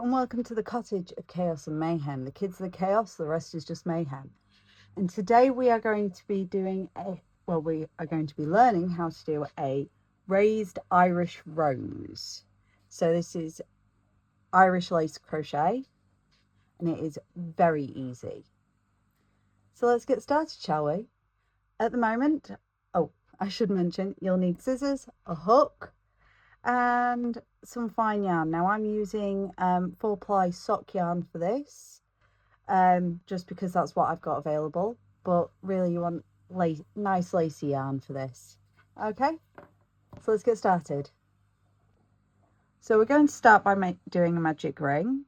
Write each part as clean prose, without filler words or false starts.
and welcome to the cottage of chaos and mayhem. The kids are the chaos, the rest is just mayhem. And today we are going to be doing we are going to be learning how to do a raised Irish rose. So this is Irish lace crochet and it is very easy. So let's get started, shall we? At the moment, I should mention, you'll need scissors, a hook, and some fine yarn. Now I'm using 4-ply sock yarn for this, just because that's what I've got available, but really you want nice lacy yarn for this. Okay, so let's get started. So we're going to start by doing a magic ring,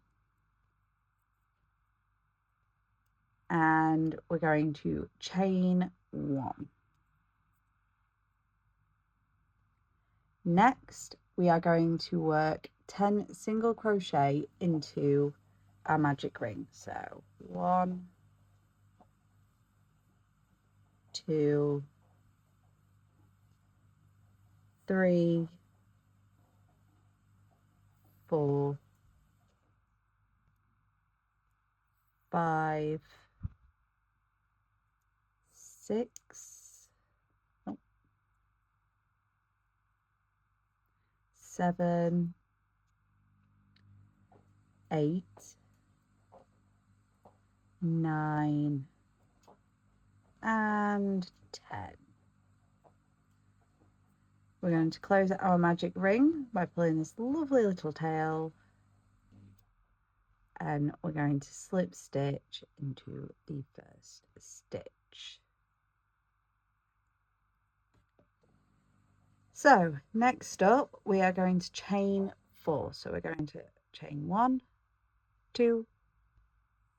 and we're going to chain 1. Next we are going to work 10 single crochet into our magic ring. So 1, 2, 3, 4, 5, 6, 7, 8, 9, and 10. We're going to close our magic ring by pulling this lovely little tail, and we're going to slip stitch into the first stitch. So next up we are going to chain 4. So we're going to chain 1, 2,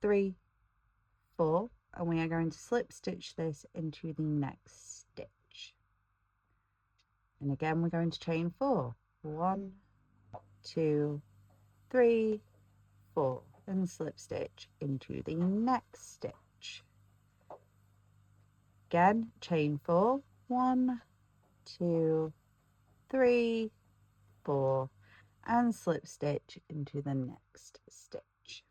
3, 4, and we are going to slip stitch this into the next stitch. And again we're going to chain 4. 1, 2, 3, 4, and slip stitch into the next stitch. Again, chain 4. 1, 2, 3, 4, and slip stitch into the next stitch.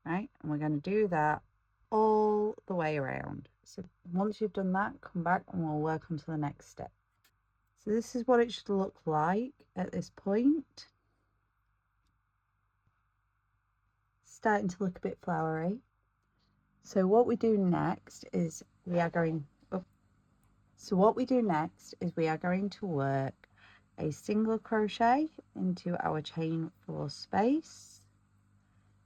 Right, and we're going to do that all the way around. So once you've done that, come back and we'll work on to the next step. So this is what it should look like at this point. Starting to look a bit flowery. So what we do next is we are going to work a single crochet into our chain 4 space,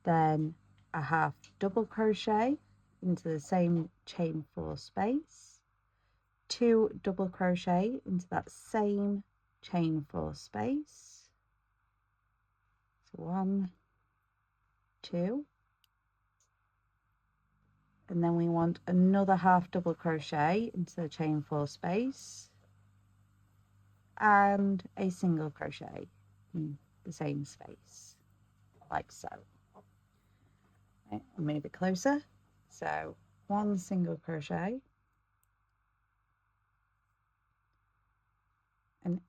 then a half double crochet into the same chain 4 space, 2 double crochet into that same chain 4 space, so 1, 2, and then we want another half double crochet into the chain 4 space and a single crochet in the same space, like so. Okay, I'll move it closer. So 1 single crochet and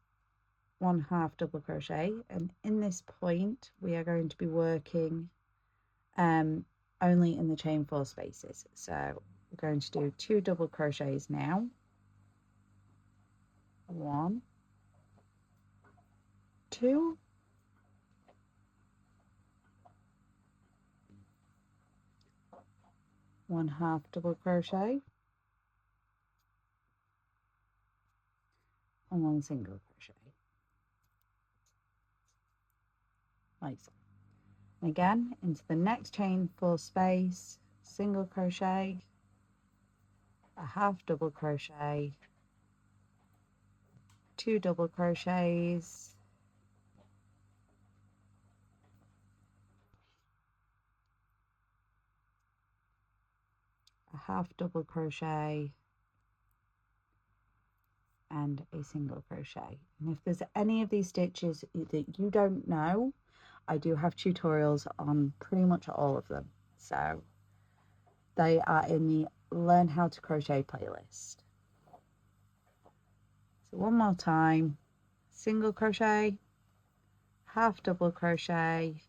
1 half double crochet, and in this point we are going to be working only in the chain 4 spaces. So we're going to do 2 double crochets now. 1, 2, 1 half double crochet, and 1 single crochet, like so. And again, into the next chain 4 space, single crochet, a half double crochet, 2 double crochets, a half double crochet, and a single crochet. And if there's any of these stitches that you don't know, I do have tutorials on pretty much all of them, so they are in the Learn How to Crochet playlist. So one more time, single crochet, half double crochet,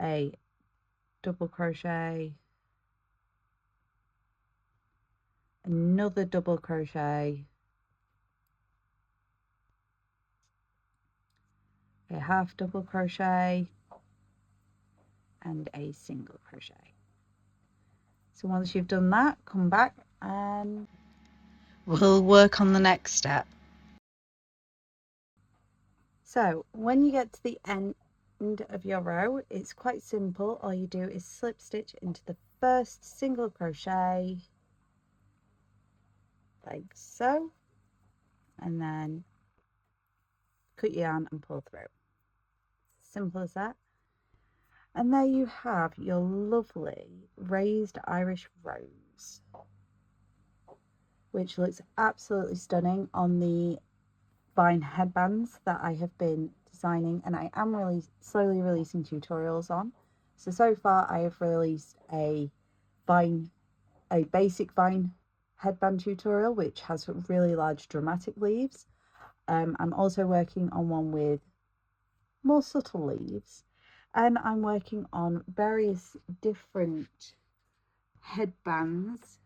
a double crochet, another double crochet, a half double crochet, and a single crochet. So once you've done that, come back and we'll work on the next step. So when you get to the end of your row, it's quite simple. All you do is slip stitch into the first single crochet like so, and then cut your yarn and pull through. Simple as that. And there you have your lovely raised Irish rose, which looks absolutely stunning on the vine headbands that I have been designing, and I am really slowly releasing tutorials on. So far I have released a basic vine headband tutorial which has really large dramatic leaves. I'm also working on one with more subtle leaves, and I'm working on various different headbands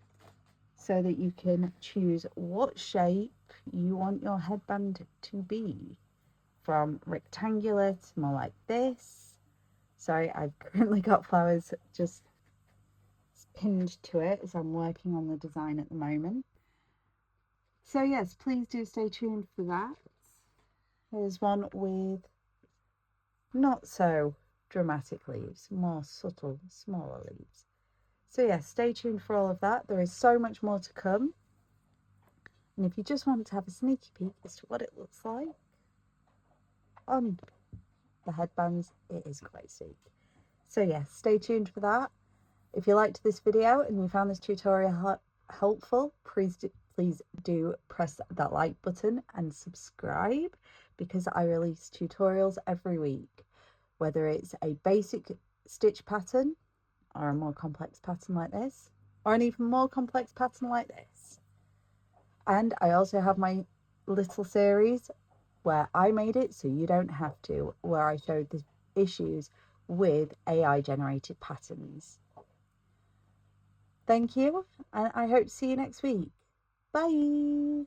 so that you can choose what shape you want your headband to be, from rectangular to more like this. Sorry, I've currently got flowers just pinned to it as I'm working on the design at the moment. So yes, please do stay tuned for that. There's one with not so dramatic leaves, more subtle, smaller leaves. So yes, stay tuned for all of that. There is so much more to come. And if you just want to have a sneaky peek as to what it looks like on the headbands, it is quite sweet. So yes, stay tuned for that. If you liked this video and you found this tutorial helpful, please do press that like button and subscribe, because I release tutorials every week, whether it's a basic stitch pattern or a more complex pattern like this, or an even more complex pattern like this. And I also have my little series where I made it so you don't have to, where I showed the issues with AI generated patterns. Thank you, and I hope to see you next week. Bye.